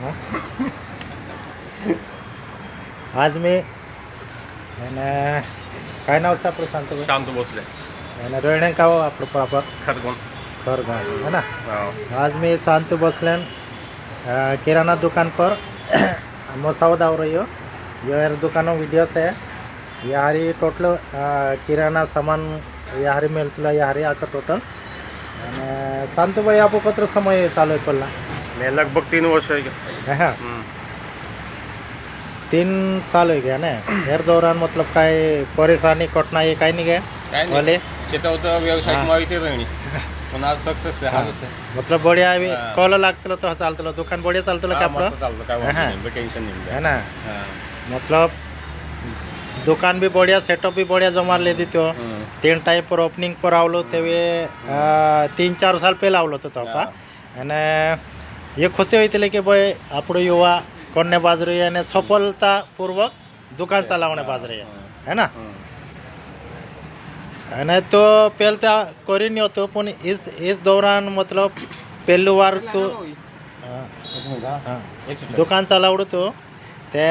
हां आज मी અને काय नाव છે આપણું શાંતુભાઈ? शांत भोसले, અને रोहिणी का हो આપણું प्रॉपर खरगोन. खरगाव है ना. हाँ. आज मी शांतू भोसले किराना दुकान पर मसावद आव रही हो. यार दुकानों वीडियो से यारी टोटल किराना सामान यारी मिलता यारी आका टोटल. અને શાંતુભાઈ આપો કતરો સમય ચાલુ પહેલા? मैं लगभग 3 वर्ष हो गया. हाँ 3 साल हो गया ना. यार दौरान मतलब काय परेशानी कठिनाई काय नहीं गया काय नाही. वाले चिता होतं व्यवसाय हा. माहिती राहिली पण आज सक्सेस आहे. हा. हाच आहे. मतलब बढ़िया हा. कॉल लागतलो तो चालतलो दुकान बढ़िया चालतलो का हा, आपलं मस्त चालतं काय हा. वाटत नाही, टेन्शन नाही. है ना. हा. मतलब दुकान भी बढ़िया सेटअप भी बढ़िया जमा ले दी तो 3 टाइम पर ओपनिंग पर आवलो तेवे 3-4 साल पहले आवलो तो का. અને એ ખુશી હોઈ હતી કે ભાઈ આપણો યુવા કોને બાજ રહી અને સફળતાપૂર્વક દુકાન ચલાવવાને બાજ રહી હે ને. અને તો પહેલા કરી નહીં હતું પણ इस दौरान मतलब પહેલી વાર તો दुकान चालवलं तो ते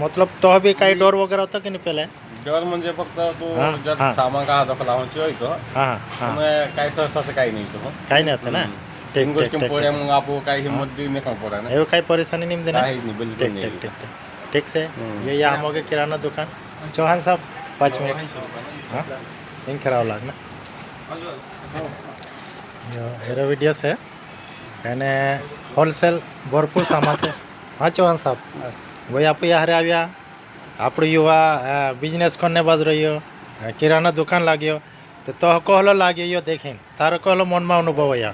मतलब तो बी काही डोर वगैरे होतं की नाही पहिले? डर म्हणजे फक्त तू हा, जर हा. सामान का हात लावायची होतो हां हां काय सहसा तर काही नाही तो. काही नाही होतं ना. तीन ठीक गोष्टी ठीक पोळ्या ठीक मग आपण काही हिंमत बी नाही का पोळ्या ना. એવું काही परेशानी नहीं देना. काही नाही बिलकुल ठीक नाही. ठीक ठीक ठीक ठीक से ये यहाँ हो गए किराना दुकान. चौहान साहब 5 मिनिट हाँ इन करावं लागणार. हेरा व्हिडिओस आहे અને હોલસેલ ભરપૂર સામાન છે. હા ચૌહાણ સાહેબ ભાઈ આપણે યારે આવ્યા આપણો યુવા બિઝનેસ કરને બાજ રહ્યો કિરાના દુકાન લાગ્યો તો કહલો લાગ્યો देखीन તારો કહલો મનમાં અનુભવ અહીંયા?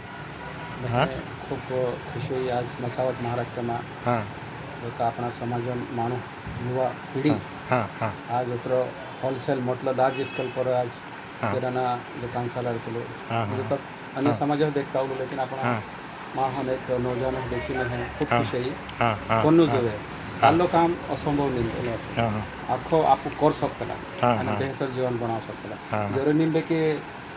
હા खूप खुशी होई आज मसावत महाराष्ट्रमा हां एक आपणा समाज माणू युवा पिढी हां हां आज उतर होलसेल म्हटलं लार्ज स्केल पर आज हाँ. किराना दुकान चालवतो. हाँ, म्हणजे हाँ. तर अन्य हाँ. समाज देखता होलो लेकिन आपण हां महान एक नौजवान देखील आहे. खूप हाँ. खुशी आहे. हां हां कोणનું જોવે કાલનું કામ અસંભવ નહીં हां हां આખો આપું कर सकतला हाँ, અને हाँ. बेहतर जीवन बनाव सकतला. हाँ, हाँ. जरूरी नाही की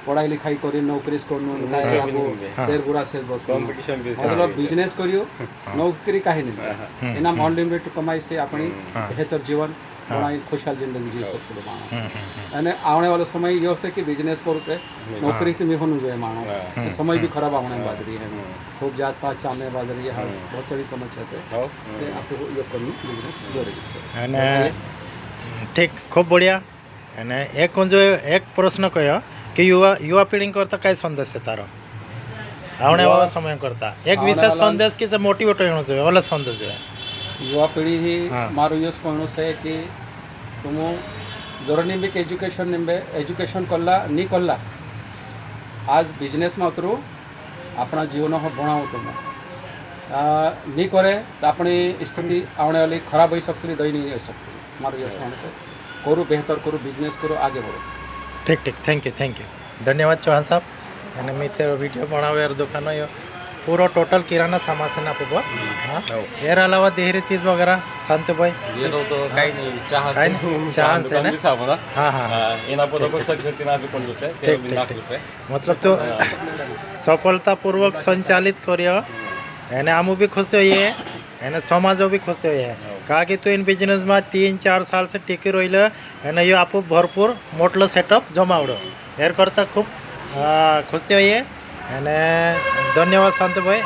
पढ़ाई लिखाई करी नोकरीच करून काय नाही, आपू नाही. देर बुरा से बस कॉम्पिटिशन बी मतलब बिझनेस કર્યો નોકરી કાંઈ નહીં. हम्म, એના અનલિમિટેડ કમાઈ છે આપણી हाँ. बेहतर जीवन हाँ. बनाई खुशहाल जिंदगी जी सकतो माणूस. हम्म. અને આવણે વાળો સમય એવો છે કે બિઝનેસ પર છે નોકરીથી મેં હોનું જોઈએ માણસ. हाँ. સમય भी खराब આવણે બાદ રહી है. हम्म. खूब जात पात चालने बाद रही है. हम्म. बहुत सारी समस्या છે हो. તે આપણે યોગ કરવું બિઝનેસ જરૂરી છે. અને ઠીક ખૂબ બઢિયા. અને એક જો એક પ્રશ્ન કયો કે યુવા પેઢી કરતા કઈ સંદેશ છે તારો આવણે વાળા સમય કરતા એક આવણે વિશેષ વાળા- સંદેશ કે જે મોટિવેટ હોણો જોઈએ ઓલો સંદેશ જોઈએ? युवा पिढी ही हाँ. मारो यश कहणं है कि तुम जर निंबिक एज्युकेशन कला नी कला आज बिजनेस में उतरू अपना जीवन हो बनाओ तुम नी करे तो अपनी स्थिति आने वाली खराब हो सकती दई नहीं हो सकती. मारो यश कहणं है करो बेहतर करो बिजनेस करो आगे बढ़ो. ठीक ठीक थँक्यू धन्यवाद चौहान साहब. અને मी तेरो व्हिडिओ बनावे यार दुकान यो पूरा टोटल किराना सामान से ना पुगो. हाँ हो. यार अलावा देहरी चीज वगैरह शांतू भाई येत होतं काही नाही. चहा काही नाही. चहा से ना? सापडा हाँ हाँ एना पद को सक्सेस ना भी कोण दुसरे ते ठीक, भी ठीक, नाखुश आहे. मतलब तो सफलतापूर्वक संचालित કર્યો એને આમું બી ખુશ હોઈએ એને સમાજો બી ખુશ હોઈએ કારણ કે તું इन બિઝનેસમાં 3-4 સાલ से ટીકી રહેલો અને એ આપું ભરપૂર મોટલો સેટઅપ જમાવડો એર કરતાં ખૂબ ખુશી હોઈએ અને ધન્યવાદ શાંતુભાઈ.